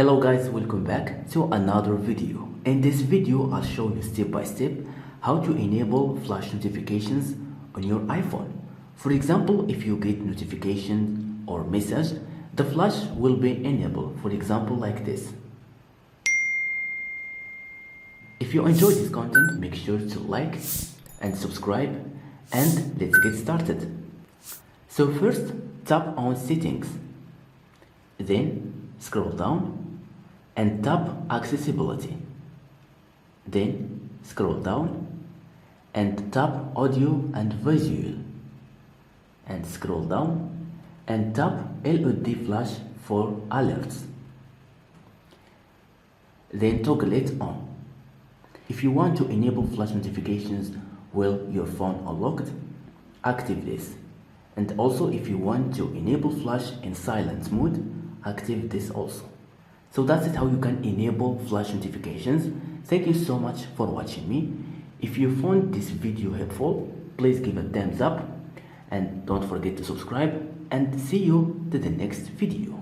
Hello guys, welcome back to another video. In this video I'll show you step by step how to enable flash notifications on your iPhone. For example, if you get notification or message, the flash will be enabled, for example like this. If you enjoy this content, make sure to like and subscribe, and let's get started. So first, tap on settings, then scroll down and tap accessibility, then scroll down and tap audio and visual, and scroll down and tap LED flash for alerts, then toggle it on. If you want to enable flash notifications while your phone unlocked, active this. And also if you want to enable flash in silent mode, active this also. So that's it, how you can enable flash notifications. Thank you so much for watching me. If you found this video helpful, please give a thumbs up and don't forget to subscribe, and see you to the next video.